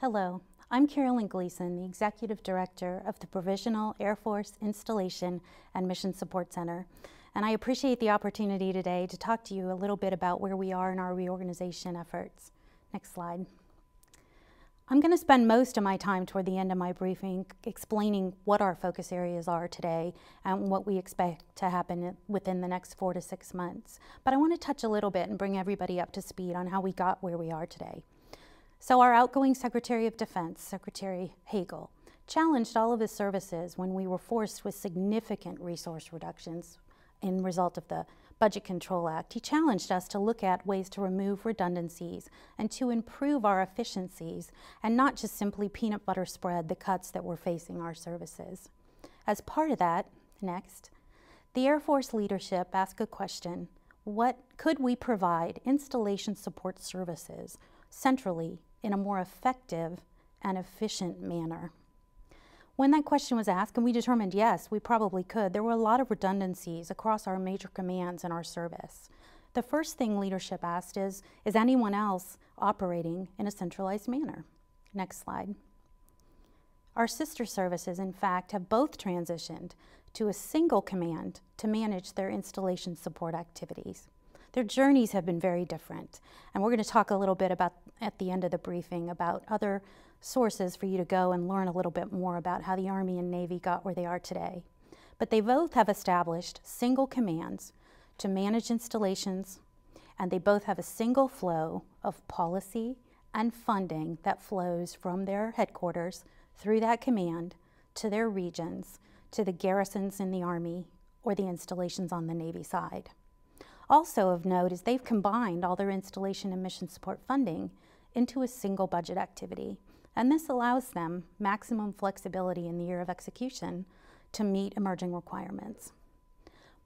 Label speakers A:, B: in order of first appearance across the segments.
A: Hello, I'm Carolyn Gleason, the Executive Director of the Provisional Air Force Installation and Mission Support Center, and I appreciate the opportunity today to talk to you a little bit about where we are in our reorganization efforts. Next slide. I'm going to spend most of my time toward the end of my briefing explaining what our focus areas are today and what we expect to happen within the next 4 to 6 months. But I want to touch a little bit and bring everybody up to speed on how we got where we are today. So our outgoing Secretary of Defense, Secretary Hagel, challenged all of his services when we were forced with significant resource reductions in result of the Budget Control Act. He challenged us to look at ways to remove redundancies and to improve our efficiencies and not just simply peanut butter spread the cuts that were facing our services. As part of that, next, the Air Force leadership asked a question: what could we provide installation support services centrally in a more effective and efficient manner? When that question was asked, and we determined yes, we probably could, there were a lot of redundancies across our major commands in our service. The first thing leadership asked is anyone else operating in a centralized manner? Next slide. Our sister services, in fact, have both transitioned to a single command to manage their installation support activities. Their journeys have been very different, and we're going to talk a little bit about, at the end of the briefing, about other sources for you to go and learn a little bit more about how the Army and Navy got where they are today. But they both have established single commands to manage installations, and they both have a single flow of policy and funding that flows from their headquarters through that command to their regions, to the garrisons in the Army or the installations on the Navy side. Also of note is they've combined all their installation and mission support funding into a single budget activity, and this allows them maximum flexibility in the year of execution to meet emerging requirements.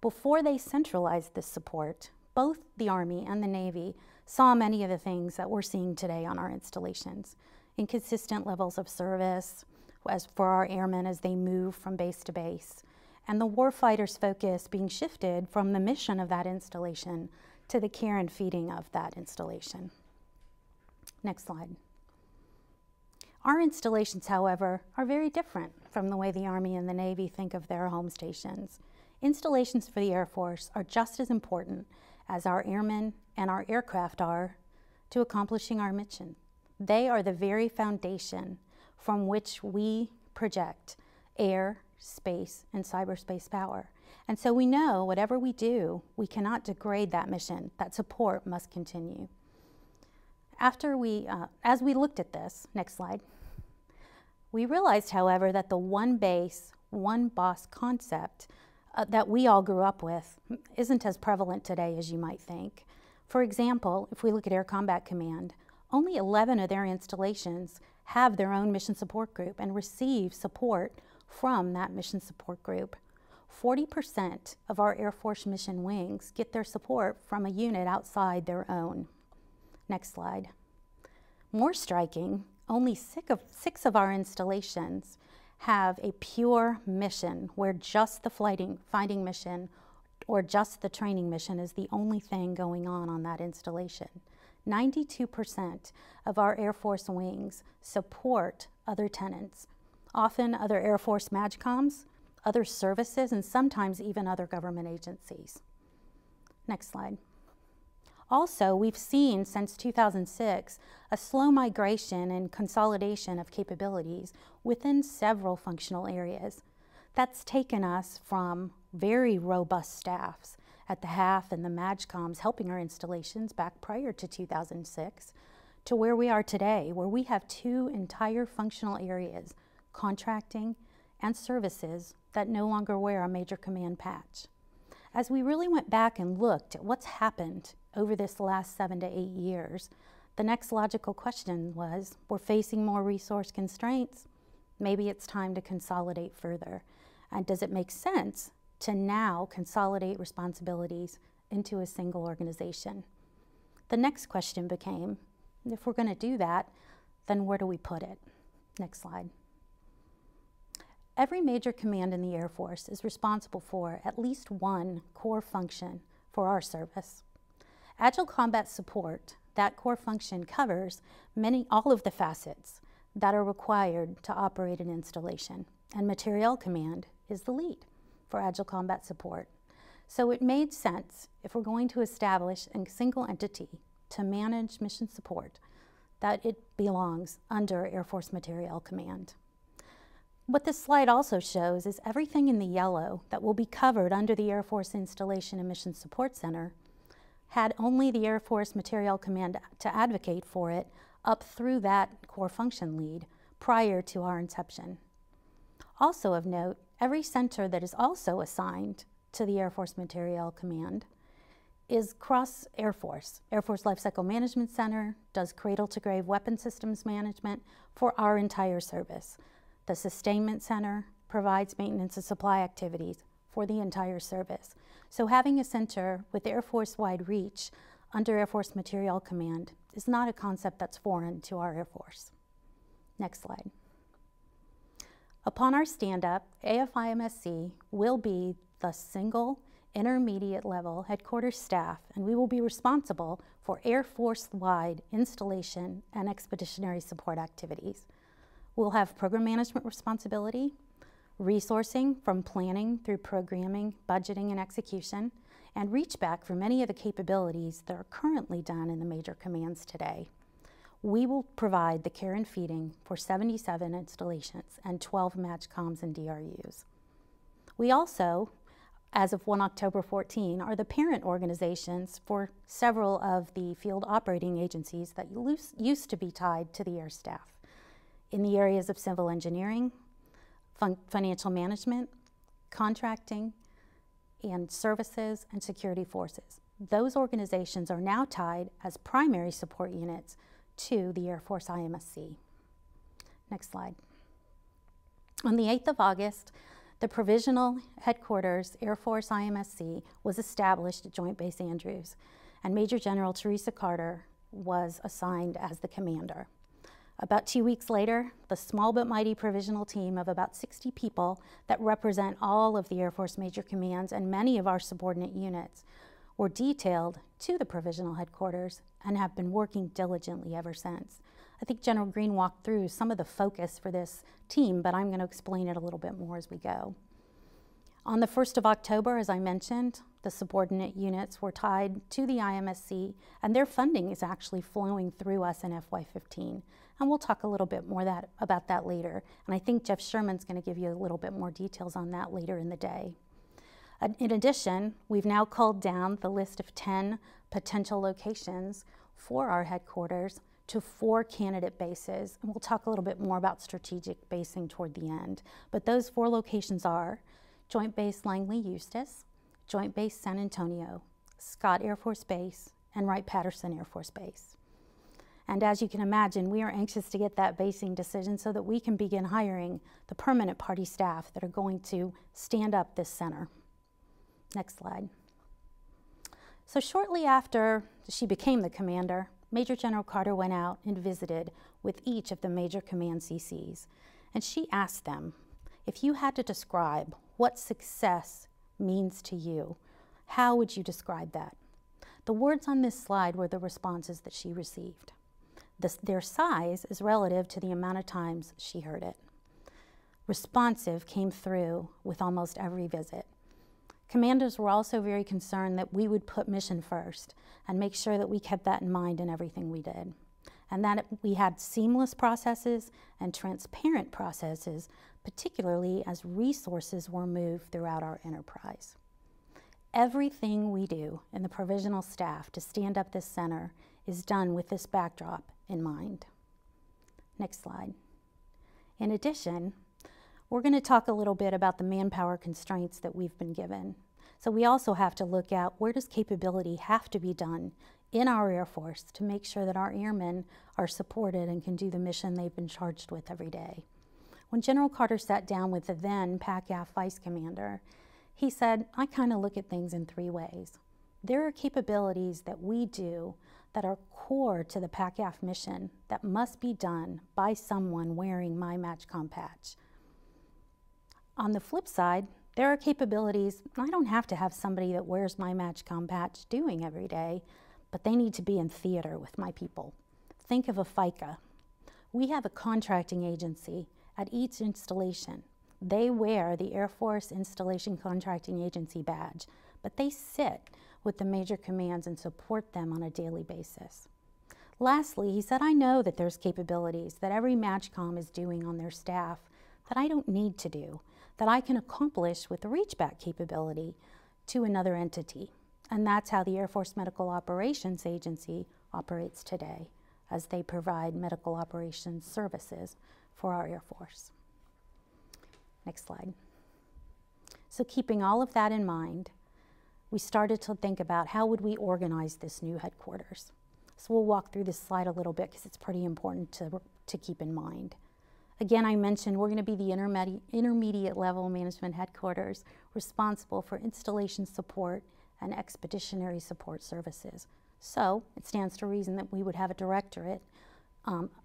A: Before they centralized this support, both the Army and the Navy saw many of the things that we're seeing today on our installations: inconsistent levels of service as for our airmen as they move from base to base, and the warfighter's focus being shifted from the mission of that installation to the care and feeding of that installation. Next slide. Our installations, however, are very different from the way the Army and the Navy think of their home stations. Installations for the Air Force are just as important as our airmen and our aircraft are to accomplishing our mission. They are the very foundation from which we project air, space, and cyberspace power. And so we know whatever we do, we cannot degrade that mission. That support must continue. As we looked at this, next slide, we realized, however, that the one base, one boss concept that we all grew up with isn't as prevalent today as you might think. For example, if we look at Air Combat Command, only 11 of their installations have their own mission support group and receive support from that mission support group. 40% of our Air Force mission wings get their support from a unit outside their own. Next slide. More striking, only 6 of our installations have a pure mission where just the fighting mission or just the training mission is the only thing going on that installation. 92% of our Air Force wings support other tenants, often other Air Force MAGCOMs, other services, and sometimes even other government agencies. Next slide. Also, we've seen since 2006 a slow migration and consolidation of capabilities within several functional areas. That's taken us from very robust staffs at the HAF and the MAGCOMs helping our installations back prior to 2006 to where we are today, where we have 2 entire functional areas, contracting and services, that no longer wear a major command patch. As we really went back and looked at what's happened over this last 7 to 8 years, the next logical question was, we're facing more resource constraints. Maybe it's time to consolidate further. And does it make sense to now consolidate responsibilities into a single organization? The next question became, if we're going to do that, then where do we put it? Next slide. Every major command in the Air Force is responsible for at least one core function for our service. Agile combat support, that core function covers all of the facets that are required to operate an installation, and Materiel Command is the lead for Agile Combat Support. So it made sense, if we're going to establish a single entity to manage mission support, that it belongs under Air Force Materiel Command. What this slide also shows is everything in the yellow that will be covered under the Air Force Installation and Mission Support Center had only the Air Force Materiel Command to advocate for it up through that core function lead prior to our inception. Also of note, every center that is also assigned to the Air Force Materiel Command is cross Air Force. Air Force Lifecycle Management Center does cradle-to-grave weapon systems management for our entire service. The Sustainment Center provides maintenance and supply activities for the entire service. So having a center with Air Force-wide reach under Air Force Materiel Command is not a concept that's foreign to our Air Force. Next slide. Upon our stand-up, AFIMSC will be the single intermediate level headquarters staff, and we will be responsible for Air Force-wide installation and expeditionary support activities. We'll have program management responsibility, resourcing from planning through programming, budgeting, and execution, and reach back for many of the capabilities that are currently done in the major commands today. We will provide the care and feeding for 77 installations and 12 MAJCOMs and DRUs. We also, as of 1 October 14, are the parent organizations for several of the field operating agencies that used to be tied to the air staff in the areas of civil engineering, financial management, contracting, and services and security forces. Those organizations are now tied as primary support units to the Air Force IMSC. Next slide. On the 8th of August, the provisional headquarters Air Force IMSC was established at Joint Base Andrews, and Major General Teresa Carter was assigned as the commander. About 2 weeks later, the small but mighty provisional team of about 60 people that represent all of the Air Force major commands and many of our subordinate units were detailed to the provisional headquarters and have been working diligently ever since. I think General Green walked through some of the focus for this team, but I'm going to explain it a little bit more as we go. On the 1st of October, as I mentioned, the subordinate units were tied to the IMSC, and their funding is actually flowing through us in FY15. And we'll talk a little bit more about that later. And I think Jeff Sherman's going to give you a little bit more details on that later in the day. In addition, we've now culled down the list of 10 potential locations for our headquarters to 4 candidate bases. And we'll talk a little bit more about strategic basing toward the end. But those 4 locations are Joint Base Langley-Eustis, Joint Base San Antonio, Scott Air Force Base, and Wright-Patterson Air Force Base. And as you can imagine, we are anxious to get that basing decision so that we can begin hiring the permanent party staff that are going to stand up this center. Next slide. So shortly after she became the commander, Major General Carter went out and visited with each of the major command CCs. And she asked them, if you had to describe what success means to you, how would you describe that? The words on this slide were the responses that she received. Their size is relative to the amount of times she heard it. Responsive came through with almost every visit. Commanders were also very concerned that we would put mission first and make sure that we kept that in mind in everything we did, and that we had seamless processes and transparent processes, particularly as resources were moved throughout our enterprise. Everything we do in the provisional staff to stand up this center is done with this backdrop in mind. Next slide. In addition, we're going to talk a little bit about the manpower constraints that we've been given. So we also have to look at where does capability have to be done in our Air Force to make sure that our airmen are supported and can do the mission they've been charged with every day. When General Carter sat down with the then PACAF Vice Commander, he said, I kind of look at things in 3 ways. There are capabilities that we do that are core to the PACAF mission that must be done by someone wearing my MAJCOM patch. On the flip side, there are capabilities I don't have to have somebody that wears my MAJCOM patch doing every day, but they need to be in theater with my people. Think of a FICA. We have a contracting agency at each installation. They wear the Air Force Installation Contracting Agency badge, but they sit with the major commands and support them on a daily basis. Lastly, he said, I know that there's capabilities that every MAJCOM is doing on their staff that I don't need to do, that I can accomplish with the reachback capability to another entity. And that's how the Air Force Medical Operations Agency operates today, as they provide medical operations services for our Air Force. Next slide. So keeping all of that in mind, we started to think about how would we organize this new headquarters. So we'll walk through this slide a little bit because it's pretty important to keep in mind. Again, I mentioned we're going to be the intermediate level management headquarters responsible for installation support and expeditionary support services. So it stands to reason that we would have a directorate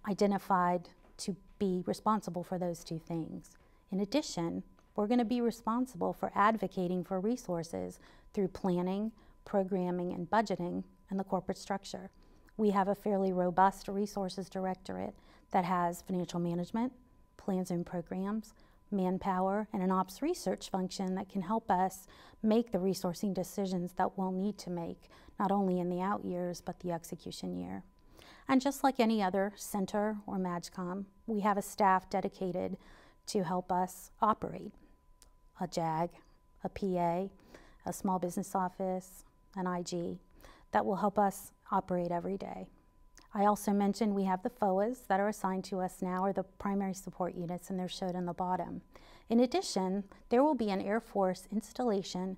A: identified to be responsible for those two things. In addition, we're going to be responsible for advocating for resources through planning, programming, and budgeting and the corporate structure. We have a fairly robust resources directorate that has financial management, plans and programs, manpower, and an ops research function that can help us make the resourcing decisions that we'll need to make, not only in the out years, but the execution year. And just like any other center or MAJCOM, we have a staff dedicated to help us operate. A JAG, a PA, a small business office, an IG, that will help us operate every day. I also mentioned we have the FOAs that are assigned to us now, or the primary support units, and they're showed on the bottom. In addition, there will be an Air Force installation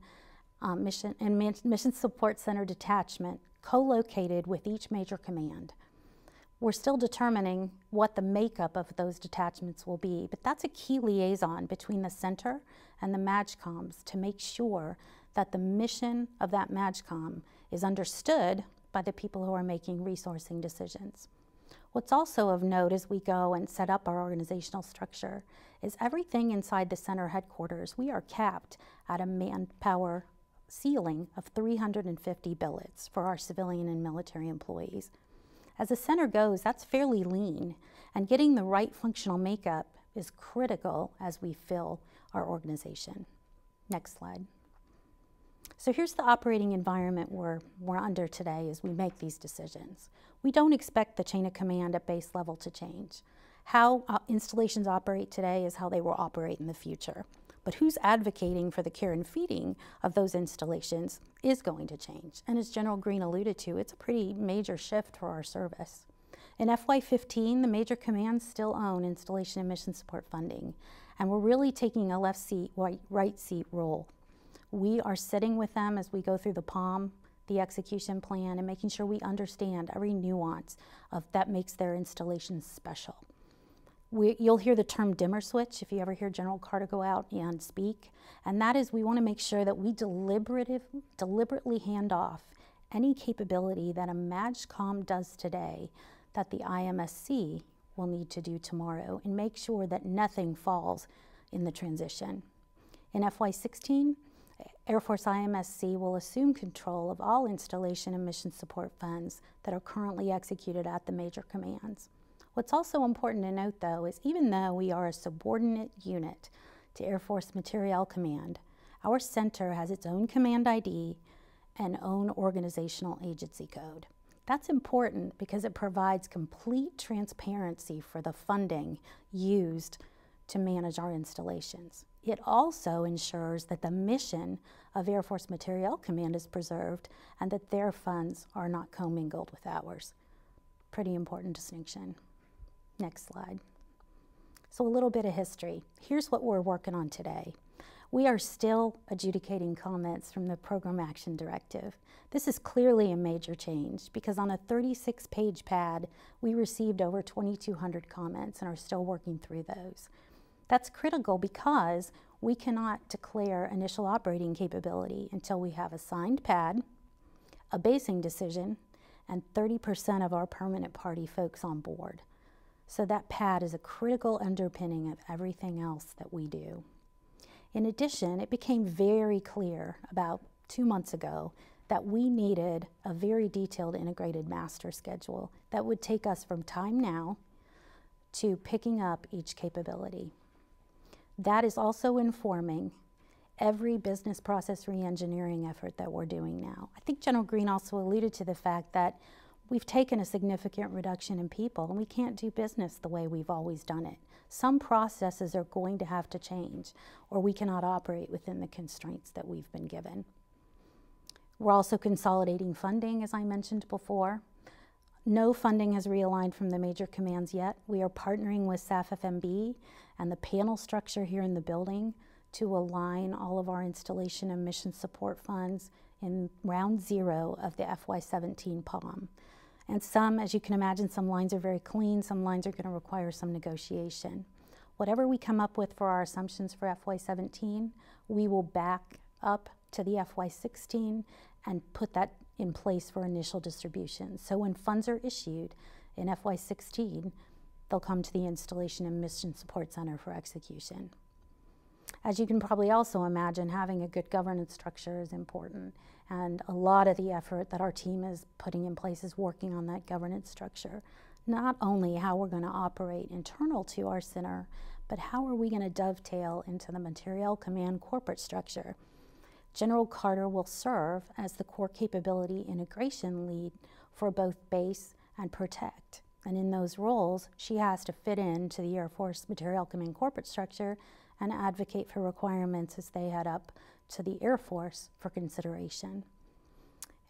A: mission support center detachment co-located with each major command. We're still determining what the makeup of those detachments will be, but that's a key liaison between the center and the MAJCOMs to make sure that the mission of that MAJCOM is understood by the people who are making resourcing decisions. What's also of note as we go and set up our organizational structure is everything inside the center headquarters, we are capped at a manpower ceiling of 350 billets for our civilian and military employees. As the center goes, that's fairly lean, and getting the right functional makeup is critical as we fill our organization. Next slide. So here's the operating environment we're under today as we make these decisions. We don't expect the chain of command at base level to change. How installations operate today is how they will operate in the future. But who's advocating for the care and feeding of those installations is going to change. And as General Green alluded to, it's a pretty major shift for our service. In FY15, the major commands still own installation and mission support funding. And we're really taking a left seat, right seat role. We are sitting with them as we go through the POM, the execution plan, and making sure we understand every nuance of that makes their installations special. You'll hear the term dimmer switch if you ever hear General Carter go out and speak, and that is we want to make sure that we deliberately hand off any capability that a MAJCOM does today that the AFIMSC will need to do tomorrow, and make sure that nothing falls in the transition. In FY16, Air Force AFIMSC will assume control of all installation and mission support funds that are currently executed at the major commands. What's also important to note, though, is even though we are a subordinate unit to Air Force Materiel Command, our center has its own command ID and own organizational agency code. That's important because it provides complete transparency for the funding used to manage our installations. It also ensures that the mission of Air Force Materiel Command is preserved and that their funds are not commingled with ours. Pretty important distinction. Next slide. So a little bit of history. Here's what we're working on today. We are still adjudicating comments from the Program Action Directive. This is clearly a major change because on a 36-page pad, we received over 2,200 comments and are still working through those. That's critical because we cannot declare initial operating capability until we have a signed pad, a basing decision, and 30% of our permanent party folks on board. So that pad is a critical underpinning of everything else that we do. In addition, it became very clear about 2 months ago that we needed a very detailed integrated master schedule that would take us from time now to picking up each capability. That is also informing every business process re-engineering effort that we're doing now. I think General Green also alluded to the fact that we've taken a significant reduction in people and we can't do business the way we've always done it. Some processes are going to have to change or we cannot operate within the constraints that we've been given. We're also consolidating funding, as I mentioned before. No funding has realigned from the major commands yet. We are partnering with SAF-FMB and the panel structure here in the building to align all of our installation and mission support funds in round 0 of the FY17 POM. And some, as you can imagine, some lines are very clean, some lines are going to require some negotiation. Whatever we come up with for our assumptions for FY17, we will back up to the FY16 and put that in place for initial distribution. So when funds are issued in FY16, they'll come to the Installation and Mission Support Center for execution. As you can probably also imagine, having a good governance structure is important, and a lot of the effort that our team is putting in place is working on that governance structure. Not only how we're going to operate internal to our center, but how are we going to dovetail into the Materiel Command corporate structure. General Carter will serve as the core capability integration lead for both base and protect. And in those roles, she has to fit into the Air Force Materiel Command corporate structure and advocate for requirements as they head up to the Air Force for consideration.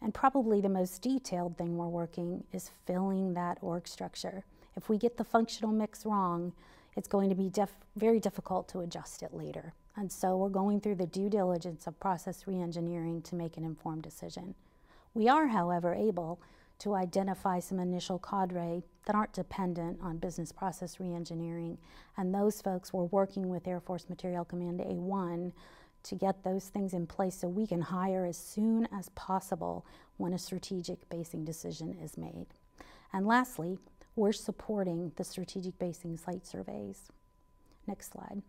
A: And probably the most detailed thing we're working is filling that org structure. If we get the functional mix wrong, it's going to be very difficult to adjust it later. And so we're going through the due diligence of process re-engineering to make an informed decision. We are, however, able to identify some initial cadre that aren't dependent on business process re-engineering, and those folks we're working with Air Force Materiel Command A1 to get those things in place so we can hire as soon as possible when a strategic basing decision is made. And lastly, we're supporting the strategic basing site surveys. Next slide.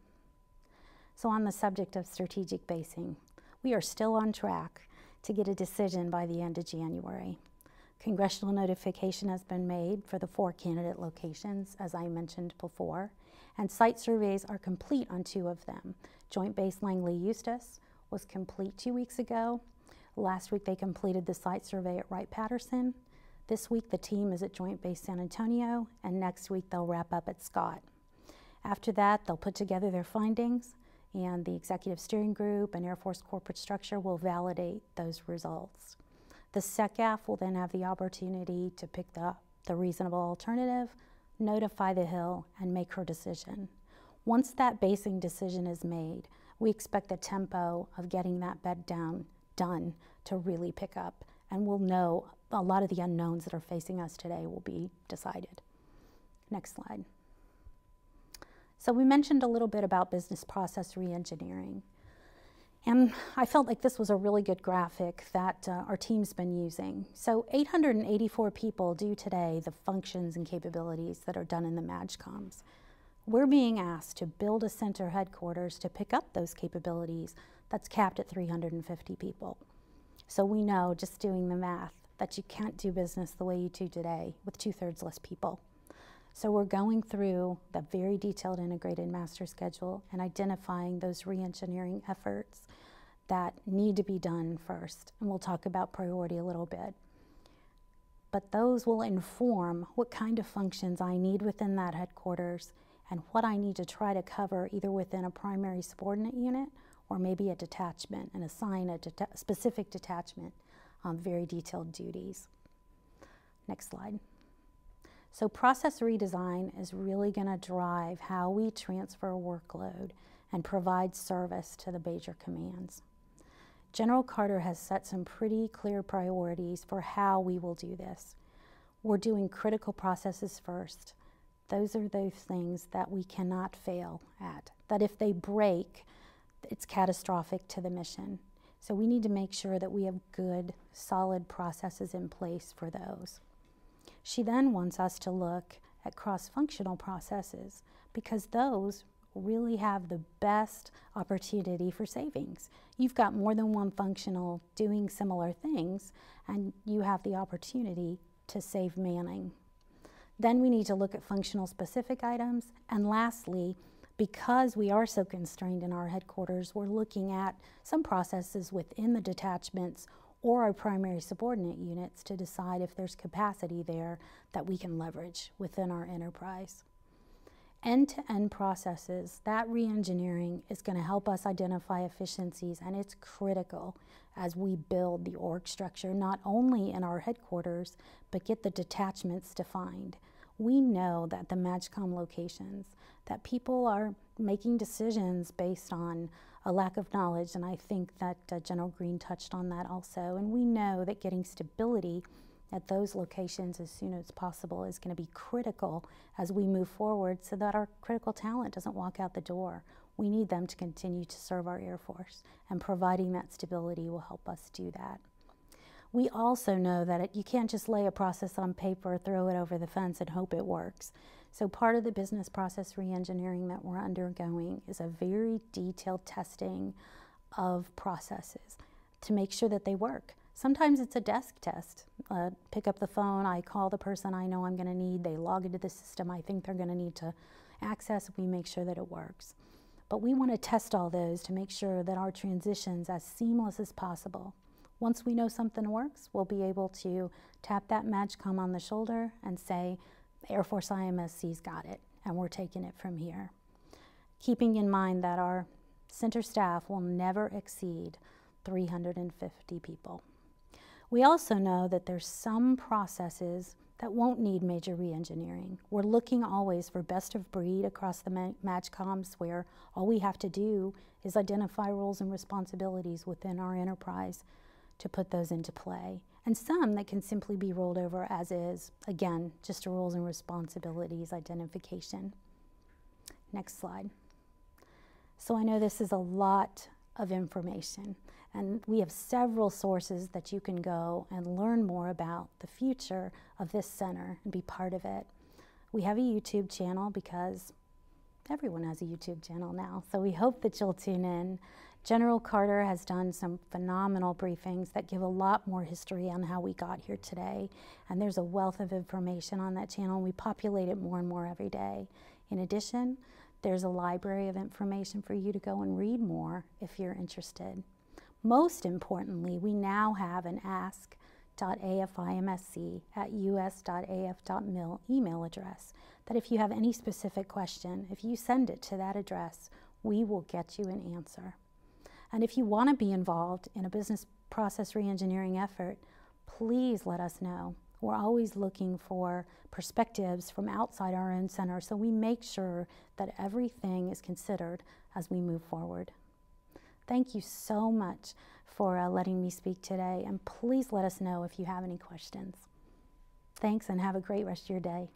A: So on the subject of strategic basing, we are still on track to get a decision by the end of January. Congressional notification has been made for the 4 candidate locations, as I mentioned before, and site surveys are complete on 2 of them. Joint Base Langley-Eustis was complete 2 weeks ago. Last week they completed the site survey at Wright-Patterson. This week the team is at Joint Base San Antonio, and next week they'll wrap up at Scott. After that, they'll put together their findings, and the Executive Steering Group and Air Force Corporate Structure will validate those results. The SECAF will then have the opportunity to pick the reasonable alternative, notify the Hill, and make her decision. Once that basing decision is made, we expect the tempo of getting that bed down done to really pick up, and we'll know a lot of the unknowns that are facing us today will be decided. Next slide. So we mentioned a little bit about business process re-engineering. And I felt like this was a really good graphic that our team's been using. So 884 people do today the functions and capabilities that are done in the MAGCOMs. We're being asked to build a center headquarters to pick up those capabilities that's capped at 350 people. So we know, just doing the math, that you can't do business the way you do today with 2/3 less people. So we're going through the very detailed integrated master schedule and identifying those re-engineering efforts that need to be done first. And we'll talk about priority a little bit. But those will inform what kind of functions I need within that headquarters and what I need to try to cover either within a primary subordinate unit or maybe a detachment and assign a specific detachment on very detailed duties. Next slide. So process redesign is really going to drive how we transfer workload and provide service to the major commands. General Carter has set some pretty clear priorities for how we will do this. We're doing critical processes first. Those are those things that we cannot fail at, that if they break, it's catastrophic to the mission. So we need to make sure that we have good, solid processes in place for those. She then wants us to look at cross-functional processes because those really have the best opportunity for savings. You've got more than one functional doing similar things, and you have the opportunity to save manning. Then we need to look at functional specific items. And lastly, because we are so constrained in our headquarters, we're looking at some processes within the detachments or our primary subordinate units to decide if there's capacity there that we can leverage within our enterprise. End-to-end processes, that re-engineering is going to help us identify efficiencies, and it's critical as we build the org structure, not only in our headquarters, but get the detachments defined. We know that the MAGCOM locations, that people are making decisions based on a lack of knowledge, and I think that General Green touched on that also. And we know that getting stability at those locations as soon as possible is going to be critical as we move forward so that our critical talent doesn't walk out the door. We need them to continue to serve our Air Force, and providing that stability will help us do that. We also know that you can't just lay a process on paper, throw it over the fence, and hope it works. So part of the business process re-engineering that we're undergoing is a very detailed testing of processes to make sure that they work. Sometimes it's a desk test. Pick up the phone, I call the person I know I'm going to need, they log into the system I think they're going to need to access, we make sure that it works. But we want to test all those to make sure that our transition's as seamless as possible. Once we know something works, we'll be able to tap that MAGCOM on the shoulder and say, Air Force IMSC's got it, and we're taking it from here. Keeping in mind that our center staff will never exceed 350 people. We also know that there's some processes that won't need major re-engineering. We're looking always for best of breed across the MAGCOMs, where all we have to do is identify roles and responsibilities within our enterprise to put those into play. And some that can simply be rolled over as is, again, just a roles and responsibilities identification. Next slide. So I know this is a lot of information, and we have several sources that you can go and learn more about the future of this center and be part of it. We have a YouTube channel because everyone has a YouTube channel now, so we hope that you'll tune in. General Carter has done some phenomenal briefings that give a lot more history on how we got here today, and there's a wealth of information on that channel, and we populate it more and more every day. In addition, there's a library of information for you to go and read more if you're interested. Most importantly, we now have an ask.afimsc@us.af.mil email address that if you have any specific question, if you send it to that address, we will get you an answer. And if you want to be involved in a business process re-engineering effort, please let us know. We're always looking for perspectives from outside our own center, so we make sure that everything is considered as we move forward. Thank you so much for letting me speak today, and please let us know if you have any questions. Thanks, and have a great rest of your day.